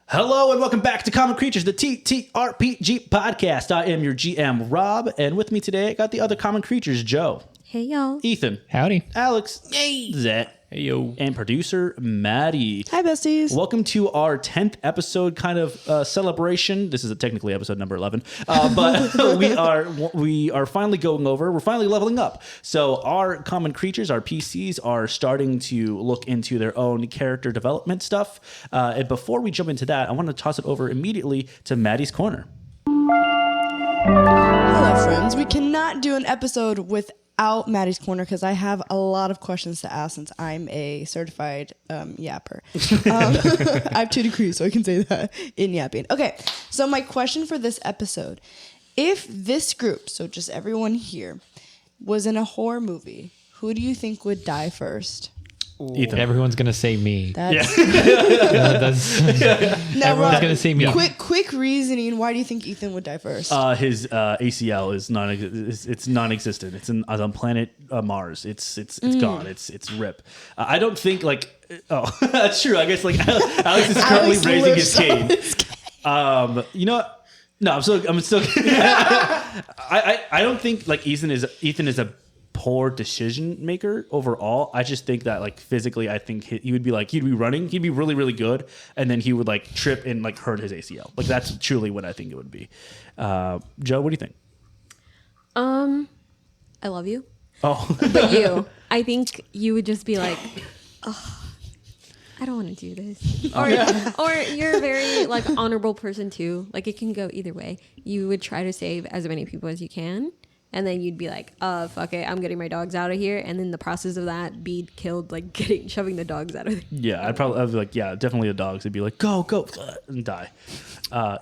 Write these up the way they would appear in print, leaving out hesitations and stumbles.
Hello and welcome back to Common Creatures, the TTRPG podcast. I am your GM, Rob, and with me today I got the other Common Creatures, Joe. Hey, y'all. Ethan. Howdy. Alex. Hey. Zach. Hey, yo. And producer, Maddie. Hi, besties. Welcome to our 10th episode kind of celebration. This is technically episode number 11, but we are finally going over. We're finally leveling up. So our Common Creatures, our PCs, are starting to look into their own character development stuff. And before we jump into that, I want to toss it over immediately to Maddie's Corner. Hello, friends. We cannot do an episode without Maddie's Corner because I have a lot of questions to ask since I'm a certified yapper. I have 2 degrees, so I can say that in yapping. Okay, so my question for this episode, if this group, so just everyone here, was in a horror movie, who do you think would die first? Ethan. Everyone's going to say me. That's Everyone's Rob, going to say me. Quick reasoning. Why do you think Ethan would die first? His ACL is non-existent. It's on planet Mars. It's gone. It's rip. I don't think that's true. I guess Alex is currently raising his cane. You know what? No, I'm still. I don't think Ethan is a poor decision maker overall. I just think that physically, I think he would be he'd be running, he'd be really, really good, and then he would trip and hurt his ACL. That's truly what I think it would be. Joe, what do you think? I love you. Oh, But you, I think you would just be like, oh, I don't want to do this. Or you're a very honorable person too. It can go either way. You would try to save as many people as you can. And then you'd be like, fuck it, I'm getting my dogs out of here. And then the process of that, be killed, shoving the dogs out of there. Yeah, I'd be like, yeah, definitely the dogs. They'd be like, go, and die.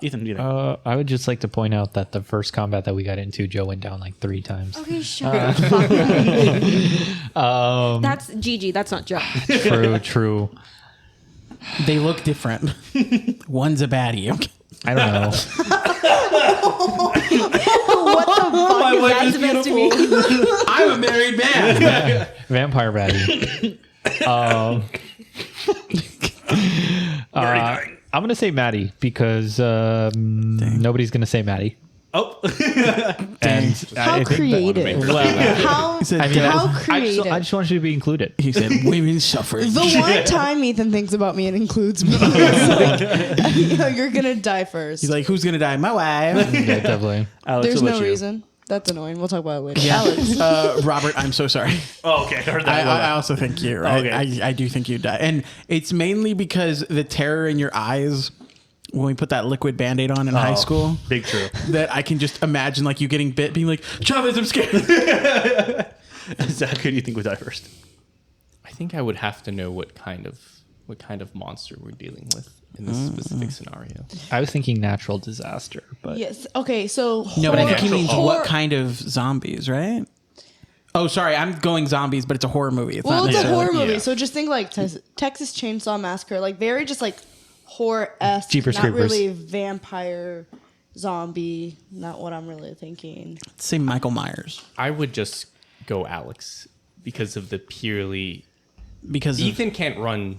Ethan, what do you think? I would just like to point out that the first combat that we got into, Joe went down 3 times. Okay, shut up. That's GG, that's not Joe. True. They look different. One's a baddie. Okay. I don't know. What the fuck My is wife that is supposed to beautiful. mean? I'm a married man. Vampire baddie. I'm going to say Maddie because nobody's going to say Maddie. Oh, And How creative. How creative. I just want you to be included. He said women's suffrage. The one time Ethan thinks about me and includes me, it's you're going to die first. He's like, who's going to die? My wife. Yeah, definitely. Alex, There's what no about you? reason. That's annoying. We'll talk about it later. Yeah. Alex. Robert, I'm so sorry. Oh, okay, I heard that. I also think you. Okay. I do think you die. And it's mainly because the terror in your eyes when we put that liquid Band-Aid on in high school. Big true. That I can just imagine you getting bit, being like, Chavez, I'm scared. Zach, who do you think would die first? I think I would have to know what kind of monster we're dealing with in this specific scenario. I was thinking natural disaster, but Yes. Okay, so No, but I think he Horror- means horror- what kind of zombies, right? Oh, sorry, I'm going zombies, but it's a horror movie. It's Well, not it's a necessarily- horror movie, yeah. so just think Texas Chainsaw Massacre, very just horror-esque, Jeepers not Creepers. really vampire, zombie, not what I'm really thinking. Say Michael Myers I would just go Alex because of the purely because Ethan can't run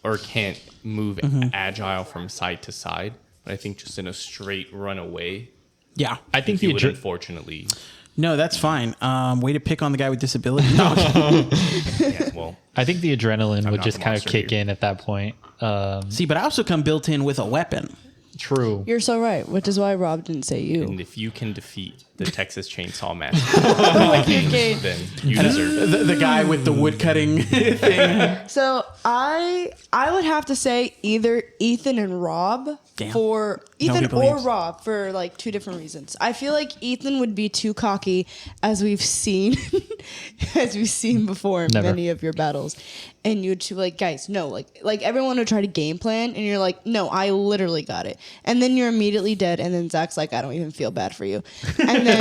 or can't move agile from side to side. But I think just in a straight run away, yeah. I think he the would unfortunately. No, that's fine. Way to pick on the guy with disability. No. Yeah, well, I think the adrenaline would not just the kind of monster kick here. in at that point. See, but I also come built in with a weapon. True. You're so right, which is why Rob didn't say you. and if you can defeat the Texas Chainsaw Massacre, then you deserve it. The guy with the wood cutting thing. So I would have to say either Ethan and Rob Damn. for Nobody Ethan or believes. Rob for 2 different reasons. I feel like Ethan would be too cocky, as we've seen before in Never. many of your battles, and you'd be like, guys, no, like everyone would try to game plan, and you're like, no, I literally got it, and then you're immediately dead, and then Zach's like, I don't even feel bad for you, and then.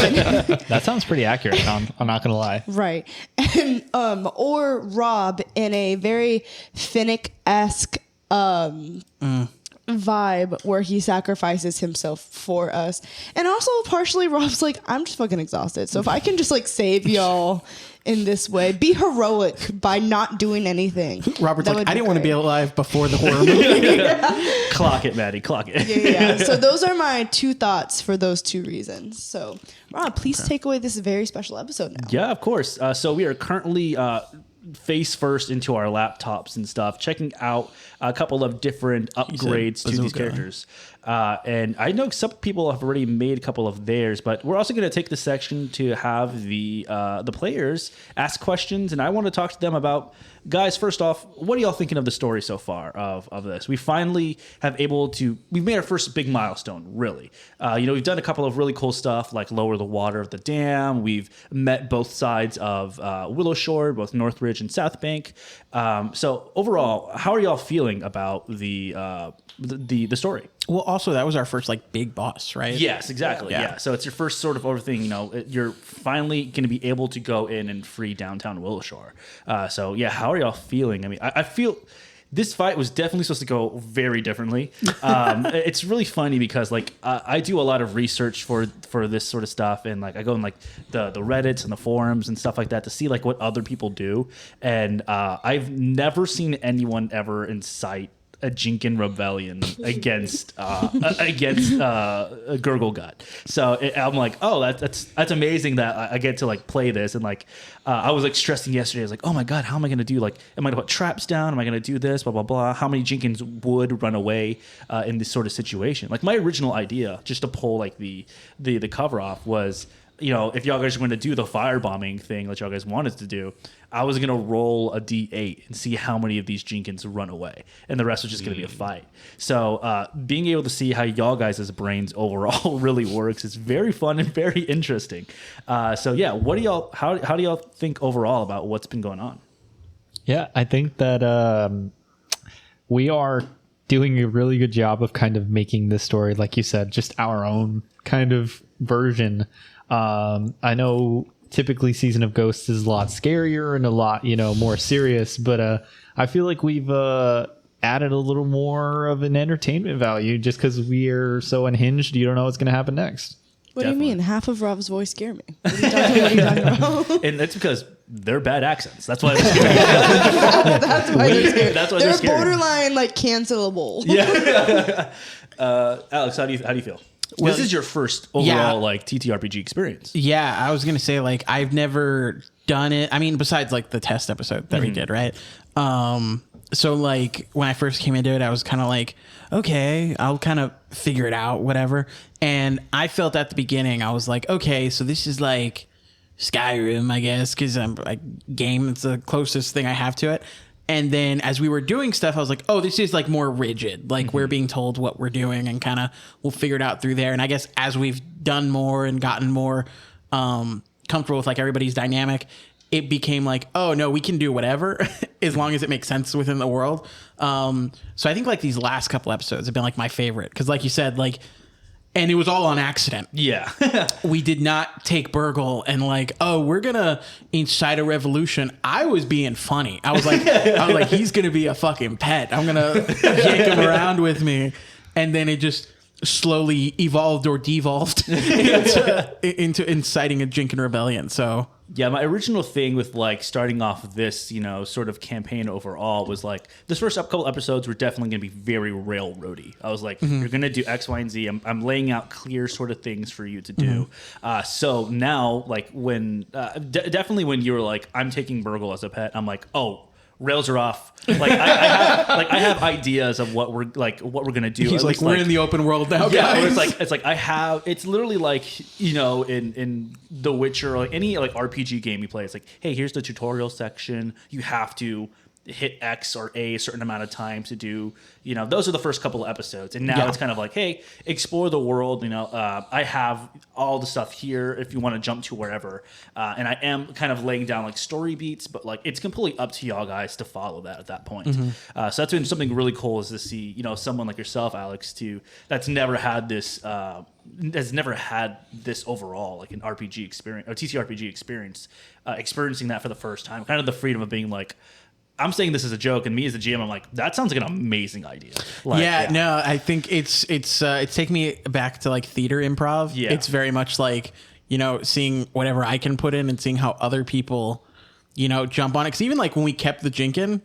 That sounds pretty accurate. I'm not gonna lie. Right. And or Rob in a very Finnick-esque vibe where he sacrifices himself for us. And also partially Rob's like, I'm just fucking exhausted. So if I can just like save y'all in this way, be heroic by not doing anything. Robert's that like, would I didn't want to be great. alive before the horror movie. Clock it, Maddie. Clock it. Yeah. So those are my 2 thoughts for those 2 reasons. So Rob, please take away this very special episode now. Yeah, of course. So we are currently face first into our laptops and stuff, checking out a couple of different upgrades to these bazooka. characters. And I know some people have already made a couple of theirs, but we're also going to take this section to have the players ask questions, and I want to talk to them about, guys, first off, what are y'all thinking of the story so far of this? We finally we've made our first big milestone, really. We've done a couple of really cool stuff, like lower the water of the dam. We've met both sides of Willow Shore, both Northridge and South Bank. So overall, how are y'all feeling about the story? Well, also that was our first like big boss, right? Yes, exactly. Yeah. So it's your first sort of overthing. You're finally going to be able to go in and free downtown Willow Shore. So yeah, how are y'all feeling? I mean, I feel this fight was definitely supposed to go very differently. It's really funny because like I do a lot of research for this sort of stuff, and like I go in like the Reddits and the forums and stuff like that to see like what other people do, and I've never seen anyone ever incite a Jinkin rebellion against a Gurgle Gut. So I'm like, oh, that's amazing that I get to like play this. And like I was like stressing yesterday. I was like, oh my god, how am I going to do, like, am I going to put traps down? Am I going to do this? Blah blah blah. How many Jinkins would run away in this sort of situation? Like my original idea, just to pull like the cover off, was, if y'all guys are going to do the firebombing thing that y'all guys wanted to do, I was going to roll a D8 and see how many of these Jinkins run away. And the rest was just going to be a fight. So being able to see how y'all guys' brains overall really works is very fun and very interesting. So yeah, how do y'all think overall about what's been going on? Yeah, I think that we are doing a really good job of kind of making this story, like you said, just our own kind of version. I know typically Season of Ghosts is a lot scarier and a lot, more serious, but I feel like we've added a little more of an entertainment value just because we are so unhinged. You don't know what's going to happen next. What Definitely. do you mean? Half of Rob's voice scared me. What are you talking about? And that's because they're bad accents. That's why they're scary. That's why they're scared. That's why they're They're scary. borderline like cancelable. Yeah. Alex, how do you feel? This is your first overall like TTRPG experience. Yeah, I was gonna say like I've never done it. I mean, besides like the test episode that we did, right? So like when I first came into it, I was kind of like, okay, I'll kind of figure it out, whatever. And I felt at the beginning, I was like, okay, so this is like Skyrim, I guess, because I'm like game. It's the closest thing I have to it. And then as we were doing stuff, I was like, oh, this is like more rigid. Like we're being told what we're doing and kind of we'll figure it out through there. And I guess as we've done more and gotten more comfortable with like everybody's dynamic, it became like, oh, no, we can do whatever as long as it makes sense within the world. So I think like these last couple episodes have been like my favorite because like you said, like, and it was all on accident. Yeah. We did not take Burgle and like, oh, we're gonna incite a revolution. I was being funny. I was like, he's gonna be a fucking pet. I'm gonna yank him around with me, and then it just slowly evolved or devolved into inciting a Jinkin rebellion. So Yeah, my original thing with like starting off this, sort of campaign overall was like this first couple episodes were definitely going to be very railroady. I was like, you're going to do X, Y, and Z. I'm laying out clear sort of things for you to do. So now, like when definitely when you were like, I'm taking Burgle as a pet, I'm like, oh, rails are off. Like I have ideas of what we're gonna do. he's like, we're in the open world now, yeah, guys. it's literally like, in The Witcher or like any like RPG game you play, it's like, hey, here's the tutorial section. You have to hit X or A certain amount of times to do, those are the first couple of episodes. And now it's kind of like, hey, explore the world. I have all the stuff here if you want to jump to wherever. And I am kind of laying down like story beats, but like it's completely up to y'all guys to follow that at that point. So that's been something really cool is to see, someone like yourself, Alex, that's never had this, overall like an RPG experience or TTRPG experience, experiencing that for the first time, kind of the freedom of being like, I'm saying this as a joke, and me as a GM, I'm like, that sounds like an amazing idea. Like, No, I think it's taking me back to like theater improv. Yeah. It's very much like, seeing whatever I can put in and seeing how other people, jump on it. Because even like when we kept the Jinkin,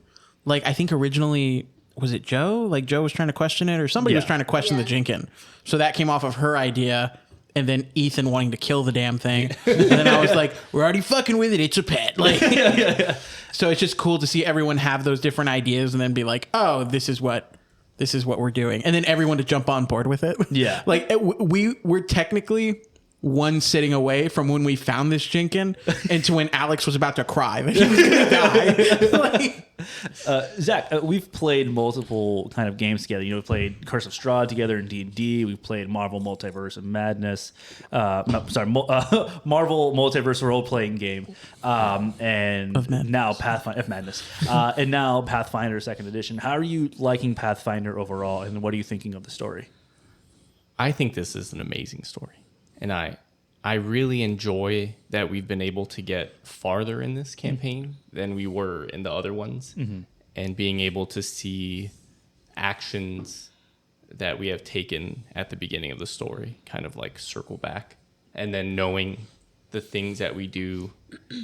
like I think originally, was it Joe? Like Joe was trying to question it, or somebody was trying to question the Jinkin. So that came off of her idea. And then Ethan wanting to kill the damn thing. And then I was like, we're already fucking with it. It's a pet. Like, So it's just cool to see everyone have those different ideas and then be like, oh, this is what we're doing. And then everyone to jump on board with it. Yeah. Like we're technically one sitting away from when we found this Jinkin and to when Alex was about to cry that he was going to die. Like, Zach, we've played multiple kind of games together. We played Curse of Strahd together in D&D. We've played Marvel Multiverse of Madness. Marvel Multiverse role-playing game. And now Pathfinder of Madness. And now Pathfinder 2nd Edition. How are you liking Pathfinder overall, and what are you thinking of the story? I think this is an amazing story. And I really enjoy that we've been able to get farther in this campaign than we were in the other ones. And being able to see actions that we have taken at the beginning of the story kind of like circle back. And then knowing the things that we do,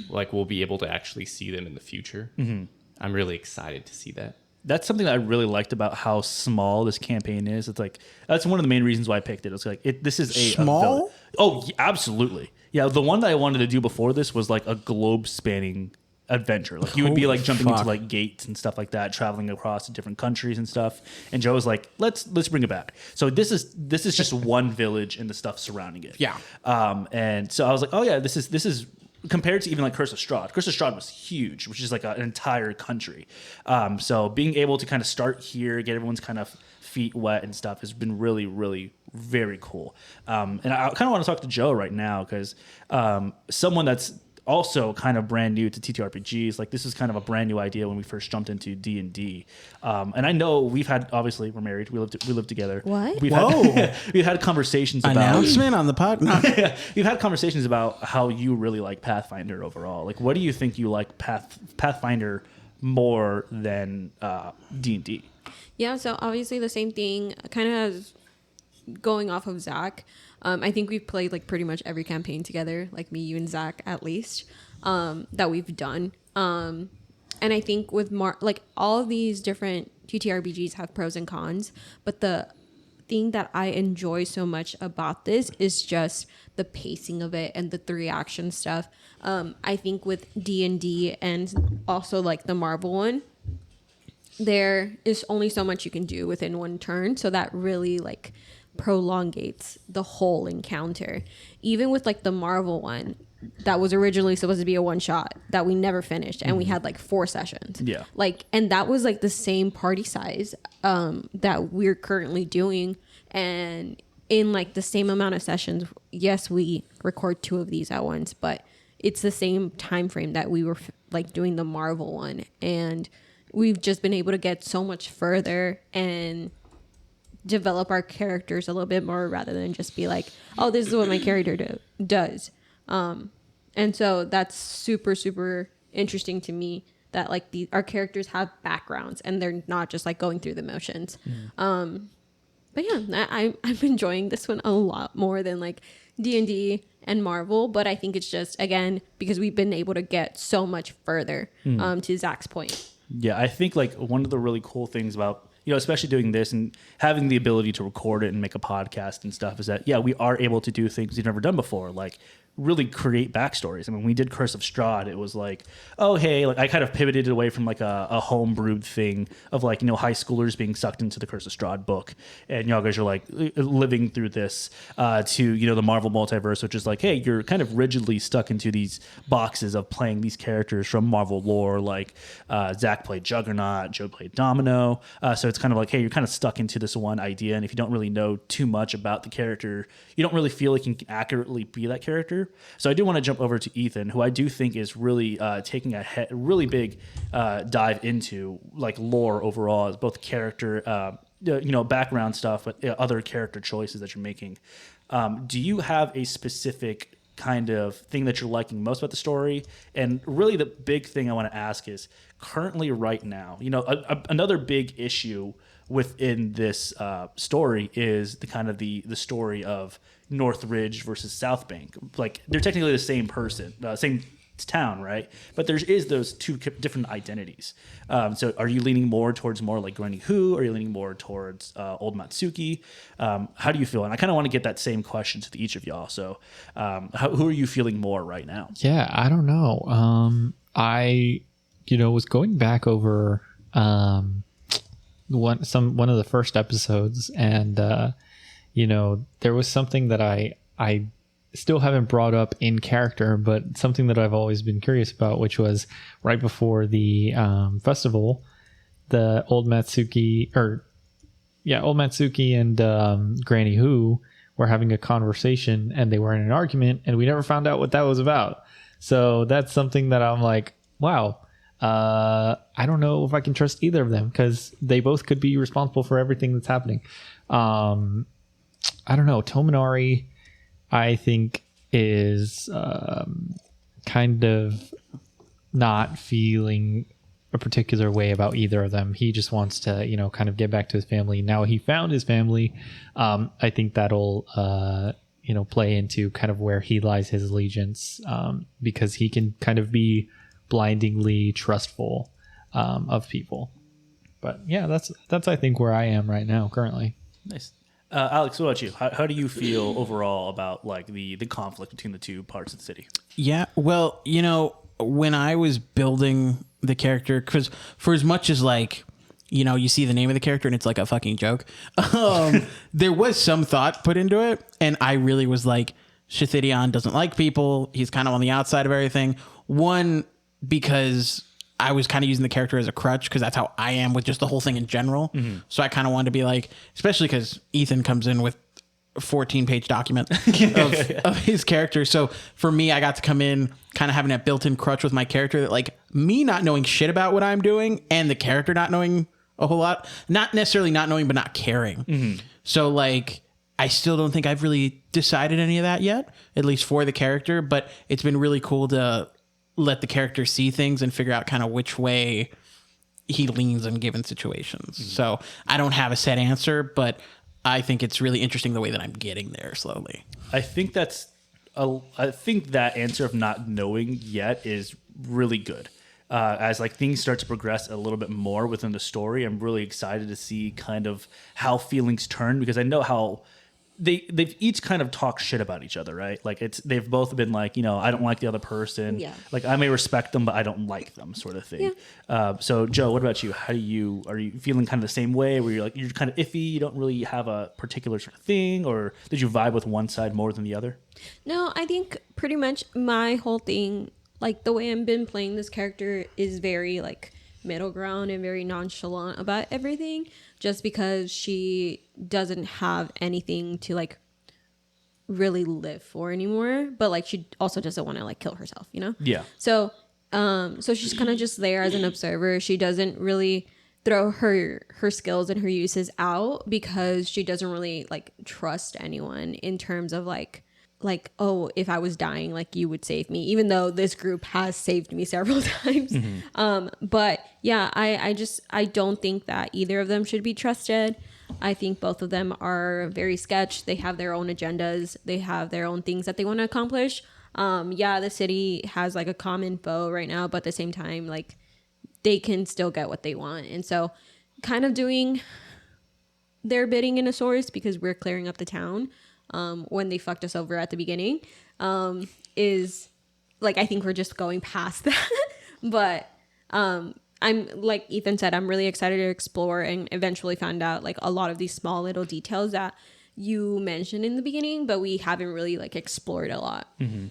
like we'll be able to actually see them in the future. I'm really excited to see that. That's something that I really liked about how small this campaign is. It's like, that's one of the main reasons why I picked it. It's like, this is a Small? Absolutely. Yeah, the one that I wanted to do before this was like a globe spanning adventure. Like you would be like jumping into like gates and stuff like that, traveling across to different countries and stuff. And Joe was like, let's bring it back. So this is just one village and the stuff surrounding it. Yeah. And so I was like, oh yeah, this is compared to even like Curse of Strahd. Curse of Strahd was huge, which is like an entire country. So being able to kind of start here, get everyone's kind of feet wet and stuff has been really, really very cool. And I kind of want to talk to Joe right now because someone that's also kind of brand new to TTRPGs. Like this is kind of a brand new idea when we first jumped into D&D. And I know we've had, obviously we're married. We live together. What? We've had conversations about announcement on the pod. No. We've had conversations about how you really like Pathfinder overall. Like, what do you think you like Pathfinder more than D&D? Yeah, so obviously the same thing, kind of as going off of Zach. I think we've played like pretty much every campaign together, like me, you, and Zach at least, that we've done. And I think with like all of these different TTRPGs have pros and cons, but the thing that I enjoy so much about this is just the pacing of it and the 3-action stuff. I think with D&D and also like the Marvel one, there is only so much you can do within one turn, so that really like prolongates the whole encounter. Even with like the Marvel one that was originally supposed to be a one shot that we never finished, and we had like 4 sessions. Yeah. Like, and that was like the same party size that we're currently doing, and in like the same amount of sessions. Yes, we record 2 of these at once, but it's the same time frame that we were like doing the Marvel one, and we've just been able to get so much further and develop our characters a little bit more rather than just be like, oh, this is what my character does. And so that's super, super interesting to me that like our characters have backgrounds and they're not just like going through the motions. But yeah, I'm enjoying this one a lot more than like D&D and Marvel, but I think it's just, again, because we've been able to get so much further, to Zach's point. Yeah, I think like one of the really cool things about, especially doing this and having the ability to record it and make a podcast and stuff is that, yeah, we are able to do things we've never done before. Like really create backstories. I mean, we did Curse of Strahd. It was like, oh, hey, like I kind of pivoted away from like a home brewed thing of like, high schoolers being sucked into the Curse of Strahd book. And y'all guys are like living through this to, the Marvel multiverse, which is like, hey, you're kind of rigidly stuck into these boxes of playing these characters from Marvel lore. Like Zach played Juggernaut, Joe played Domino. So it's kind of like, hey, you're kind of stuck into this one idea. And if you don't really know too much about the character, you don't really feel like you can accurately be that character. So I do want to jump over to Ethan, who I do think is really taking a really big dive into like lore overall, as both character, background stuff, but other character choices that you're making. Do you have a specific kind of thing that you're liking most about the story? And really the big thing I want to ask is currently right now, another big issue within this story is the kind of the story of Northridge versus South Bank. Like they're technically the same person, same town, right? But there is those two different identities. So are you leaning more towards more like Granny Who? Or are you leaning more towards Old Matsuki? How do you feel? And I kind of want to get that same question to each of y'all. So who are you feeling more right now? Yeah, I don't know. I was going back over one of the first episodes, and there was something that I still haven't brought up in character, but something that I've always been curious about, which was right before the festival, the Old Matsuki and Granny Who were having a conversation, and they were in an argument, and we never found out what that was about. So that's something that I'm like, wow, I don't know if I can trust either of them, because they both could be responsible for everything that's happening. I don't know. Tominari, I think, is kind of not feeling a particular way about either of them. He just wants to, kind of get back to his family. Now he found his family. I think that'll, play into kind of where he lies his allegiance, because he can kind of be blindingly trustful of people. But yeah, that's I think where I am right now currently. Nice. Alex, what about you? How do you feel overall about like the conflict between the two parts of the city? Yeah, well, when I was building the character, because for as much as like, you see the name of the character and it's like a fucking joke, there was some thought put into it, and I really was like, Shithidion doesn't like people. He's kind of on the outside of everything. One, because I was kind of using the character as a crutch, because that's how I am with just the whole thing in general. Mm-hmm. So I kind of wanted to be like, especially because Ethan comes in with a 14-page document of his character. So for me, I got to come in kind of having that built-in crutch with my character, that like me not knowing shit about what I'm doing and the character not knowing a whole lot, not necessarily not knowing, but not caring. Mm-hmm. So like, I still don't think I've really decided any of that yet, at least for the character, but it's been really cool to let the character see things and figure out kind of which way he leans in given situations. Mm-hmm. So I don't have a set answer, but I think it's really interesting the way that I'm getting there slowly. I think that answer of not knowing yet is really good. As like things start to progress a little bit more within the story, I'm really excited to see kind of how feelings turn, because I know how they've each kind of talked shit about each other, right? Like they've both been like, I don't like the other person. Yeah. Like I may respect them, but I don't like them, sort of thing. Yeah. So Joe, what about you? Are you feeling kind of the same way, where you're like, you're kind of iffy, you don't really have a particular sort of thing, or did you vibe with one side more than the other? No, I think pretty much my whole thing, like the way I've been playing this character, is very like middle ground and very nonchalant about everything, just because she doesn't have anything to like really live for anymore, but like she also doesn't want to like kill herself, Yeah. So she's kind of just there as an observer. She doesn't really throw her skills and her uses out, because she doesn't really like trust anyone in terms of like, oh, if I was dying, like you would save me, even though this group has saved me several times. Mm-hmm. But yeah, I don't think that either of them should be trusted. I think both of them are very sketch. They have their own agendas. They have their own things that they want to accomplish. Yeah, the city has like a common foe right now, but at the same time, like they can still get what they want. And so kind of doing their bidding in a source, because we're clearing up the town. When they fucked us over at the beginning, is like, I think we're just going past that. But I'm, like Ethan said, I'm really excited to explore and eventually find out like a lot of these small little details that you mentioned in the beginning, but we haven't really like explored a lot. Mm-hmm.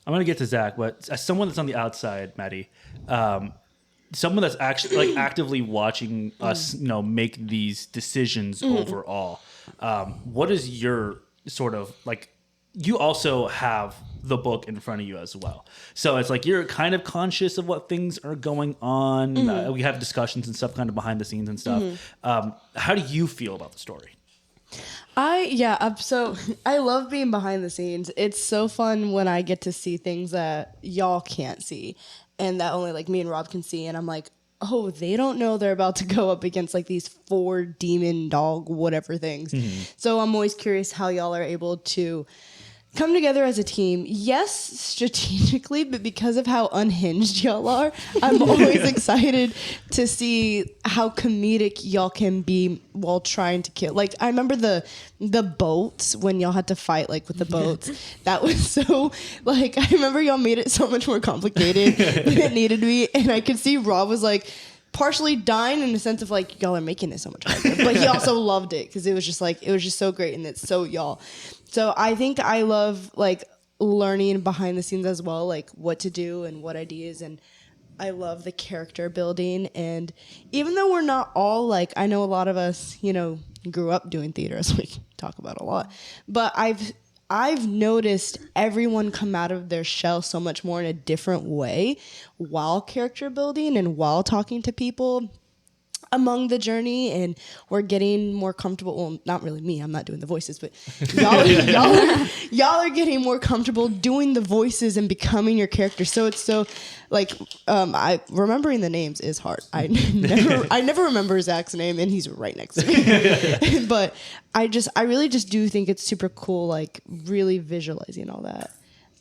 I'm going to get to Zach, but as someone that's on the outside, Maddie, someone that's actually like actively watching us, make these decisions overall, what is your sort of like, you also have the book in front of you as well, so it's like you're kind of conscious of what things are going on. We have discussions and stuff kind of behind the scenes and stuff. How do you feel about the story? So I love being behind the scenes. It's so fun when I get to see things that y'all can't see and that only like me and Rob can see. And I'm like, oh, they don't know they're about to go up against like these 4 demon dog whatever things. So I'm always curious how y'all are able to come together as a team. Yes, strategically, but because of how unhinged y'all are, I'm always excited to see how comedic y'all can be while trying to kill. Like I remember the boats when y'all had to fight like with the boats. That was so like I remember y'all made it so much more complicated than it needed to be, and I could see Rob was like partially dying in the sense of like y'all are making it so much harder, but he also loved it because it was just so great and it's so y'all. So I think I love like learning behind the scenes as well, like what to do and what ideas, and I love the character building. And even though we're not all like, I know a lot of us, grew up doing theater, as we talk about a lot, but I've noticed everyone come out of their shell so much more in a different way while character building and while talking to people among the journey, and we're getting more comfortable. Well, not really me, I'm not doing the voices, but y'all are getting more comfortable doing the voices and becoming your character. So it's so like I remembering the names is hard. I never remember Zach's name, and he's right next to me. But I really just do think it's super cool, like really visualizing all that.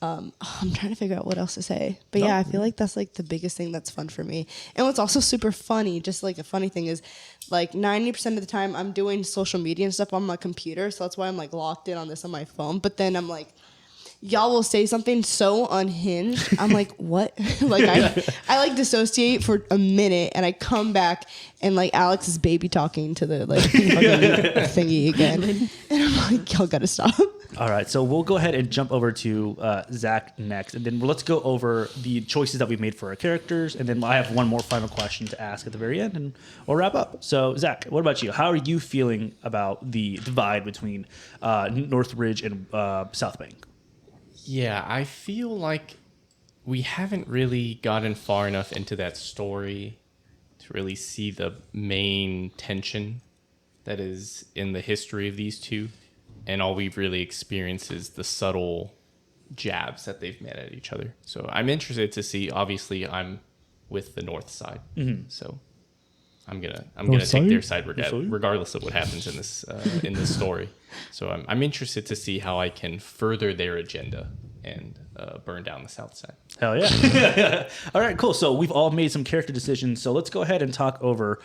I'm trying to figure out what else to say, but yeah, I feel like that's like the biggest thing that's fun for me. And what's also super funny, just like a funny thing, is like 90% of the time I'm doing social media and stuff on my computer, so that's why I'm like locked in on this on my phone. But then I'm like, y'all will say something so unhinged, I'm like, what? Like I like dissociate for a minute, and I come back and like Alex is baby talking to the like thingy again, and I'm like, y'all gotta stop. All right, so we'll go ahead and jump over to Zach next, and then let's go over the choices that we've made for our characters, and then I have one more final question to ask at the very end, and we'll wrap up. So, Zach, what about you? How are you feeling about the divide between Northridge and South Bank? Yeah, I feel like we haven't really gotten far enough into that story to really see the main tension that is in the history of these two. And all we've really experienced is the subtle jabs that they've made at each other. So I'm interested to see. Obviously, I'm with the North side, so I'm gonna take their side regardless of what happens in this story. So I'm interested to see how I can further their agenda and burn down the South side. Hell yeah! All right, cool. So we've all made some character decisions. So let's go ahead and talk over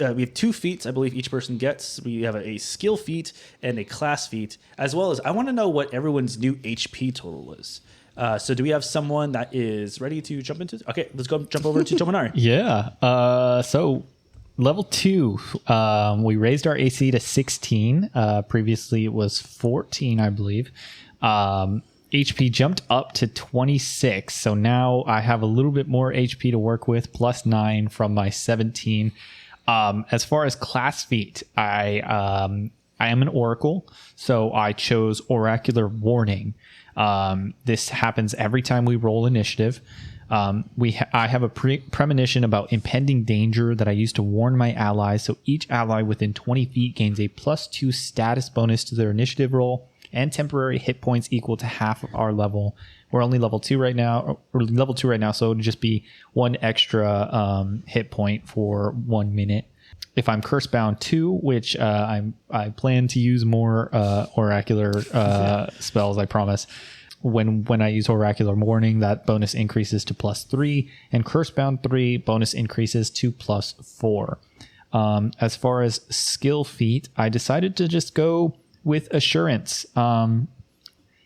we have 2 feats, I believe each person gets. We have a skill feat and a class feat, as well as I want to know what everyone's new HP total is. So do we have someone that is ready to jump into? Okay, let's go jump over to Tomonari. Yeah. So level 2, we raised our AC to 16. Previously it was 14, I believe. HP jumped up to 26. So now I have a little bit more HP to work with, plus 9 from my 17. As far as class feat, I am an oracle, so I chose oracular warning. This happens every time we roll initiative. I have a premonition about impending danger that I use to warn my allies. So each ally within 20 feet gains a +2 status bonus to their initiative roll and temporary hit points equal to half of our level. We're only level 2 right now, so it would just be 1 extra hit point for 1 minute. If I'm curse bound 2, which I plan to use more oracular spells, I promise. When I use oracular warning, that bonus increases to +3, and curse bound 3 bonus increases to +4. As far as skill feat, I decided to just go with assurance.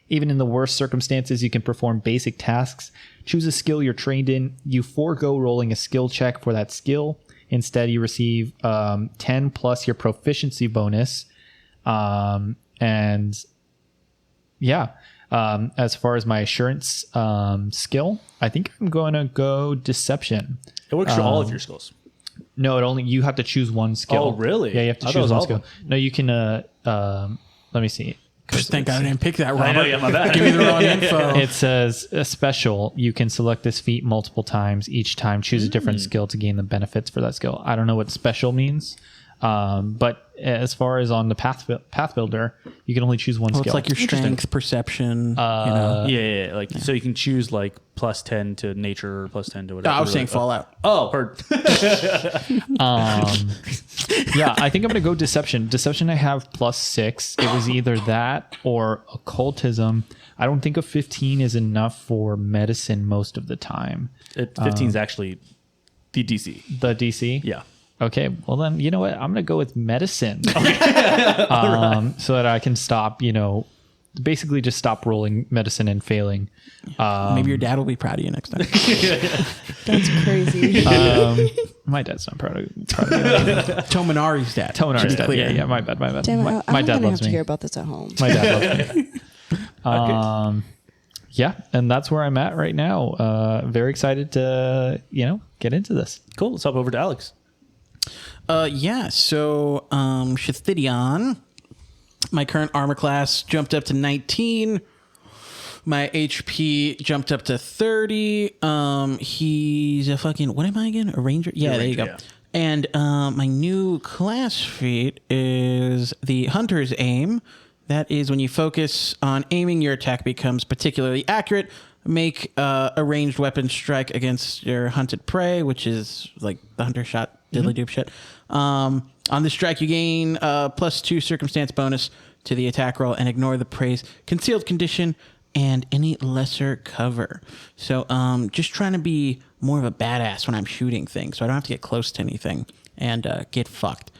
Even in the worst circumstances, you can perform basic tasks. Choose a skill you're trained in. You forego rolling a skill check for that skill. Instead, you receive 10 plus your proficiency bonus. As far as my assurance skill, I think I'm going to go deception. It works for all of your skills. No, you have to choose one skill. Oh, really? Yeah, you have to choose one skill. No, you can. Let me see. Thank God I didn't pick that, Robert. I know, yeah, my bad. Give me the wrong info. It says a special. You can select this feat multiple times. Each time, choose a different skill to gain the benefits for that skill. I don't know what special means, but as far as on the path builder, you can only choose one skill. It's like your strength, perception. Yeah. Like so, you can choose like +10 to nature or +10 to whatever. I was saying Fallout. Oh, heard. Yeah, I think I'm gonna go deception. Deception, I have +6. It was either that or occultism. I don't think a 15 is enough for medicine most of the time. 15 is actually the DC. The DC. Yeah. Okay, well then, you know what? I'm gonna go with medicine, so that I can stop. Basically just stop rolling medicine and failing. Maybe your dad will be proud of you next time. That's crazy. My dad's not proud of me. Tominari's dad. Tominari's dad. Clear. Yeah. My bad. Damn it, My I'm dad gonna loves have to me. hear about this at home. My dad loves me. Yeah, and that's where I'm at right now. Very excited to get into this. Cool. Let's hop over to Alex. So Shithidion, my current armor class jumped up to 19. My HP jumped up to 30. He's a fucking, what am I again? A ranger? Yeah, there you go. Yeah. And my new class feat is the Hunter's Aim. That is when you focus on aiming, your attack becomes particularly accurate. Make a ranged weapon strike against your hunted prey, which is like the hunter shot, diddly doop shit. On the strike, you gain +2 circumstance bonus to the attack roll and ignore the prey's concealed condition and any lesser cover. So just trying to be more of a badass when I'm shooting things, so I don't have to get close to anything and get fucked.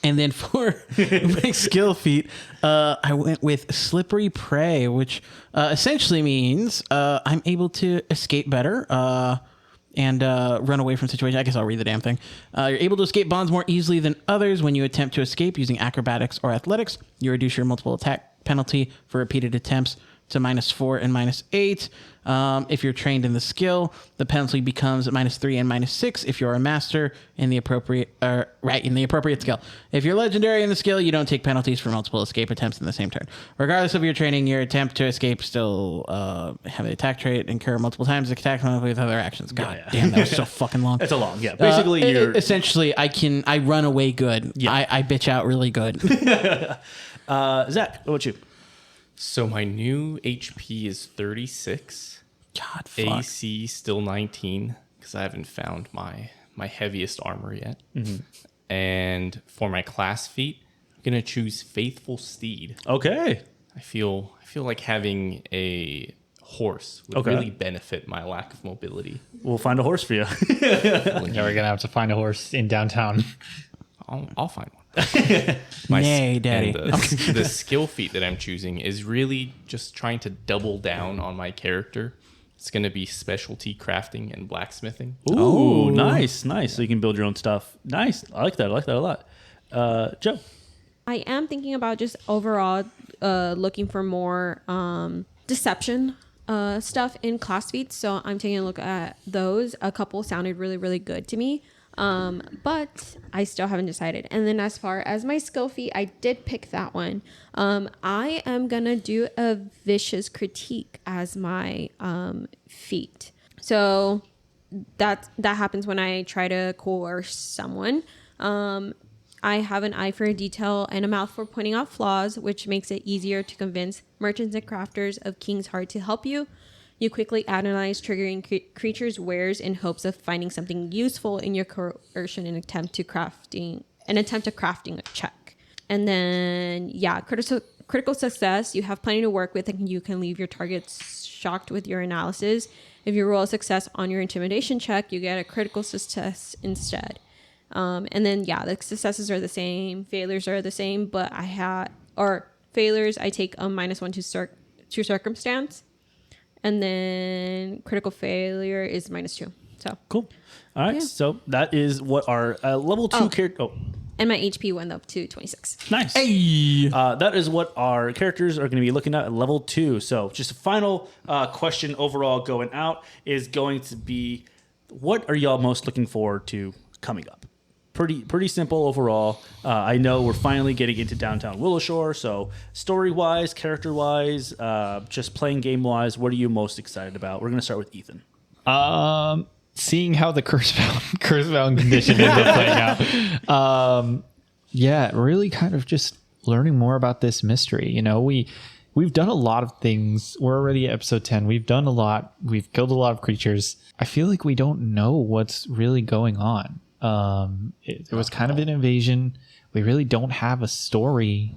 And then for my skill feat, I went with Slippery Prey, which essentially means I'm able to escape better and run away from situations. I guess I'll read the damn thing. You're able to escape bonds more easily than others when you attempt to escape using acrobatics or athletics. You reduce your multiple attack penalty for repeated attempts to -4 and -8. If you're trained in the skill, the penalty becomes -3 and -6 if you're a master in the appropriate skill. If you're legendary in the skill, you don't take penalties for multiple escape attempts in the same turn. Regardless of your training, your attempt to escape still have the attack trait, incur multiple times the attack penalty with other actions. God damn, that was so fucking long. It's a long, yeah. Basically, you're essentially I run away good. Yeah. I bitch out really good. Zach. What about you? So my new HP is 36. God, fuck. AC still 19 because I haven't found my heaviest armor yet. And for my class feat, I'm gonna choose Faithful Steed. Okay. I feel like having a horse would really benefit my lack of mobility. We'll find a horse for you. Yeah, we're gonna have to find a horse in downtown. I'll find one. Nay, daddy. And the skill feat that I'm choosing is really just trying to double down on my character. It's going to be specialty crafting and blacksmithing. Ooh, nice. So you can build your own stuff. Nice. I like that a lot. Joe. I am thinking about just overall looking for more deception stuff in class feats. So I'm taking a look at those. A couple sounded really, really good to me. But I still haven't decided. And then as far as my skill feat, I did pick that one. I am gonna do a vicious critique as my feat. So that happens when I try to coerce someone. I have an eye for detail and a mouth for pointing out flaws, which makes it easier to convince merchants and crafters of King's Heart to help you. You quickly analyze triggering creatures' wares in hopes of finding something useful in your coercion and attempt to crafting a check. And then, critical success. You have plenty to work with, and you can leave your targets shocked with your analysis. If you roll a success on your intimidation check, you get a critical success instead. And then, the successes are the same, failures are the same, but failures, I take a -1 to circumstance. And then critical failure is -2. So Cool. All right. Yeah. So that is what our level 2 character. Oh, and my HP went up to 26. nice. Hey. That is what our characters are going to be looking at level 2. So just a final question overall going out is going to be, what are y'all most looking forward to coming up? Pretty simple overall. I know we're finally getting into downtown Willowshore, so story-wise, character-wise, just playing game-wise, what are you most excited about? We're going to start with Ethan. Seeing how the Cursebound condition ends up playing out. yeah, really kind of just learning more about this mystery. You know, we've done a lot of things. We're already at episode 10. We've done a lot. We've killed a lot of creatures. I feel like we don't know what's really going on. It was kind of an invasion. We really don't have a story,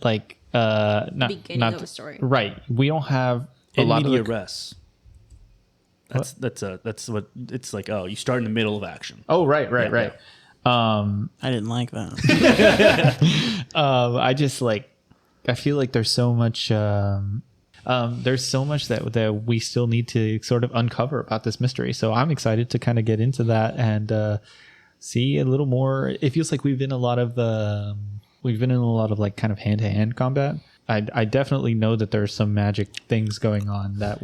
like Beginning not of a story. Right. We don't have a In lot media of res. That's what it's like. Oh, you start in the middle of action. Oh, right. Yeah. I didn't like that. I just like, I feel like there's so much that we still need to sort of uncover about this mystery. So I'm excited to kind of get into that and see a little more. It feels like we've been in a lot of like kind of hand-to-hand combat. I definitely know that there's some magic things going on that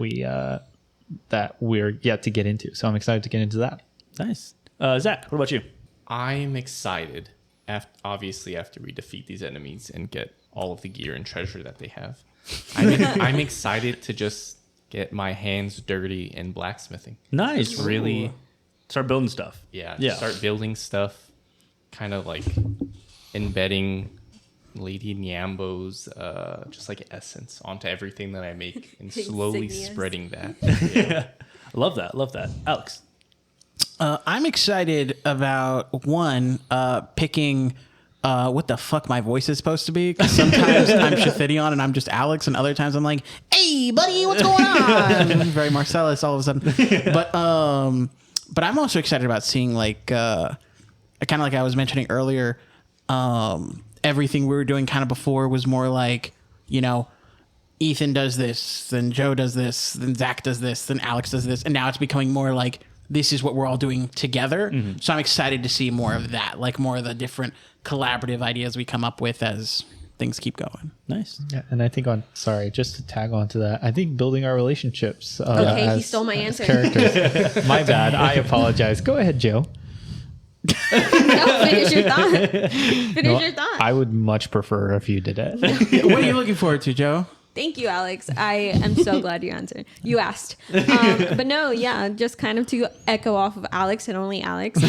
we're yet to get into. So I'm excited to get into that. Nice. Zach, what about you? I'm excited, obviously, after we defeat these enemies and get all of the gear and treasure that they have. I'm excited to just get my hands dirty in blacksmithing. Nice. Just really Start building stuff. Yeah. Yeah. Start building stuff, kind of like embedding Lady Nyambo's just like essence onto everything that I make and slowly Insignias. spreading that. Love that. Alex. I'm excited about picking what the fuck my voice is supposed to be. 'Cause sometimes I'm Shithidion and I'm just Alex, and other times I'm like, "Hey, buddy, what's going on?" Very Marcellus all of a sudden. But I'm also excited about seeing like kind of like I was mentioning earlier. Everything we were doing kind of before was more like, you know, Ethan does this, then Joe does this, then Zach does this, then Alex does this, and now it's becoming more like this is what we're all doing together. Mm-hmm. So I'm excited to see more of that, like more of the different collaborative ideas we come up with as things keep going. Nice. Yeah, and I think just to tag on to that, I think building our relationships. Okay, he stole my answer. Characters. My bad. I apologize. Go ahead, Joe. No, finish your thought. I would much prefer if you did it. What are you looking forward to, Joe? Thank you, Alex. I am so glad you answered. You asked. But no, yeah, just kind of to echo off of Alex and only Alex.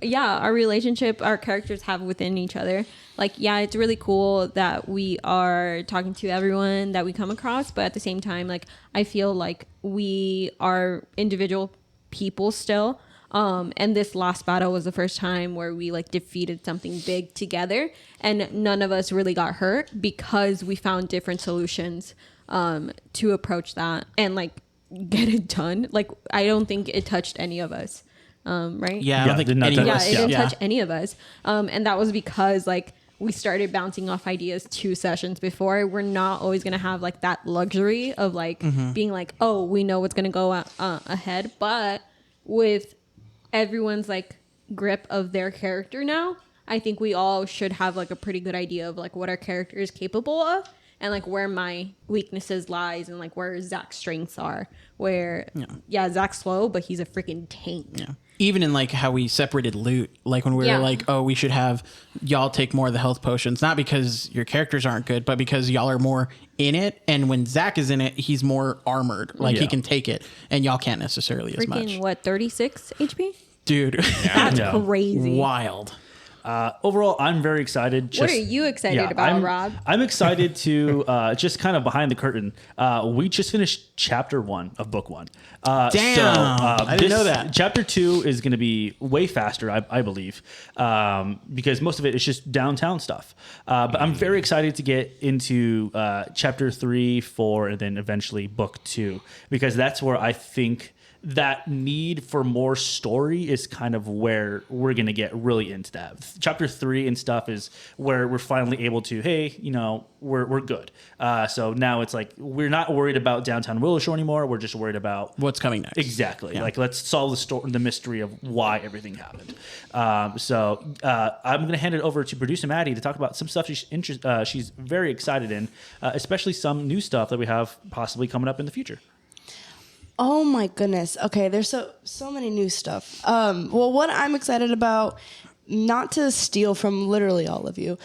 Our relationship, our characters have within each other. Like, yeah, it's really cool that we are talking to everyone that we come across. But at the same time, like, I feel like we are individual people still. And this last battle was the first time where we like defeated something big together, and none of us really got hurt because we found different solutions to approach that and like get it done. Like, I don't think it touched any of us, right? Yeah, I don't think any of Yeah, us- it didn't touch any of us, and that was because like we started bouncing off ideas 2 sessions before. We're not always gonna have like that luxury of like being like, oh, we know what's gonna go ahead, but with everyone's like grip of their character now, I think we all should have like a pretty good idea of like what our character is capable of and like where my weaknesses lies and like where Zach's strengths are. Where Zach's slow, but he's a freaking tank. Yeah. Even in like how we separated loot, like when we were like, oh, we should have y'all take more of the health potions, not because your characters aren't good, but because y'all are more in it. And when Zach is in it, he's more armored. Like he can take it, and y'all can't necessarily as much. Freaking what, 36 HP? Dude, That's crazy. wild. Overall, I'm very excited. What are you excited about, Rob? I'm excited to just kind of behind the curtain. We just finished chapter 1 of book 1. Damn, I didn't know that. Chapter 2 is going to be way faster, I believe, because most of it is just downtown stuff. But I'm very excited to get into chapter 3, 4, and then eventually book 2, because that's where I think that need for more story is kind of where we're going to get really into that. Chapter 3 and stuff is where we're finally able to, hey, you know, we're good. So now it's like, we're not worried about downtown Willow Shore anymore. We're just worried about What's coming next. Exactly. Yeah. Like, let's solve the mystery of why everything happened. So I'm going to hand it over to producer Maddie to talk about some stuff she's very excited in, especially some new stuff that we have possibly coming up in the future. Oh my goodness. Okay, there's so many new stuff. Well, what I'm excited about not to steal from literally all of you,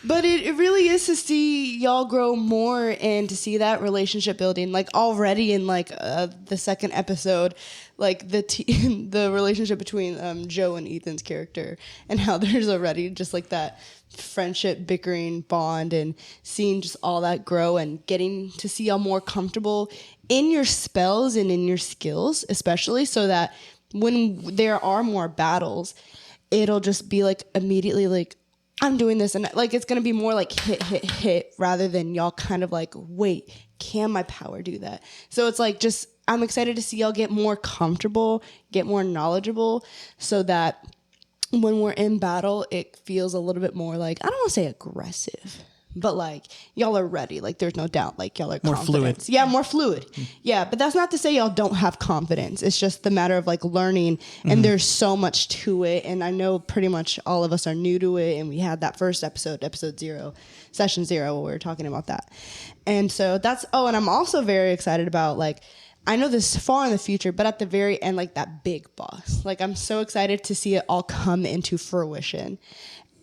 but it really is to see y'all grow more and to see that relationship building, like already in like the second episode, like the relationship between Joe and Ethan's character, and how there's already just like that friendship, bickering, bond, and seeing just all that grow and getting to see y'all more comfortable in your spells and in your skills, especially so that when there are more battles, it'll just be like immediately like, I'm doing this, and like it's gonna be more like hit rather than y'all kind of like, wait, can my power do that? So it's like just I'm excited to see y'all get more comfortable, get more knowledgeable, so that when we're in battle, it feels a little bit more like, I don't want to say aggressive, but like y'all are ready. Like there's no doubt. Like y'all are More confident. fluid. Yeah, more fluid. Yeah, but that's not to say y'all don't have confidence. It's just the matter of like learning, and there's so much to it. And I know pretty much all of us are new to it. And we had that first episode 0, session 0, where we were talking about that. And so that's, and I'm also very excited about like, I know this is far in the future, but at the very end, like that big boss, like I'm so excited to see it all come into fruition.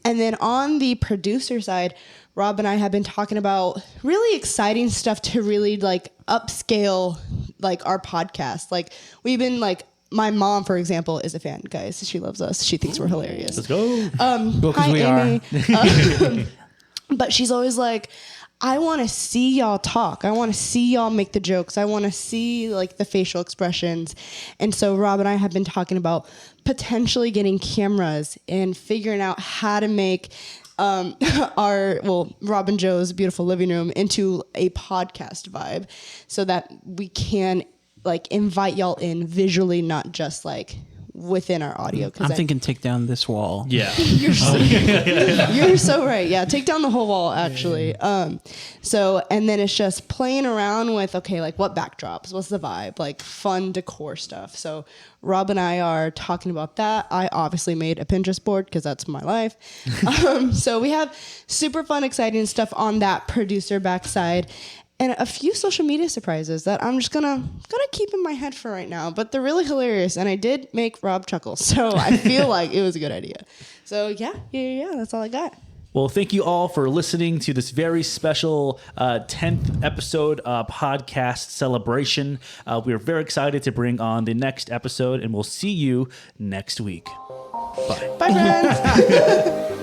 And then on the producer side, Rob and I have been talking about really exciting stuff to really like upscale like our podcast. Like we've been like, my mom, for example, is a fan, guys. She loves us. She thinks we're hilarious. Let's go. Well, 'cause Hi, we Amy. But she's always like, I want to see y'all talk. I want to see y'all make the jokes. I want to see like the facial expressions. And so Rob and I have been talking about potentially getting cameras and figuring out how to make Rob and Joe's beautiful living room into a podcast vibe, so that we can like invite y'all in visually, not just like within our audio. I'm thinking take down this wall. Yeah. You're so right. Yeah, take down the whole wall, actually. So, and then it's just playing around with, okay, like what backdrops, what's the vibe, like fun decor stuff. So Rob and I are talking about that. I obviously made a Pinterest board because that's my life. So we have super fun, exciting stuff on that producer backside. And a few social media surprises that I'm just gonna keep in my head for right now. But they're really hilarious, and I did make Rob chuckle, so I feel like it was a good idea. So yeah, that's all I got. Well, thank you all for listening to this very special 10th episode podcast celebration. We are very excited to bring on the next episode, and we'll see you next week. Bye. Bye, friends.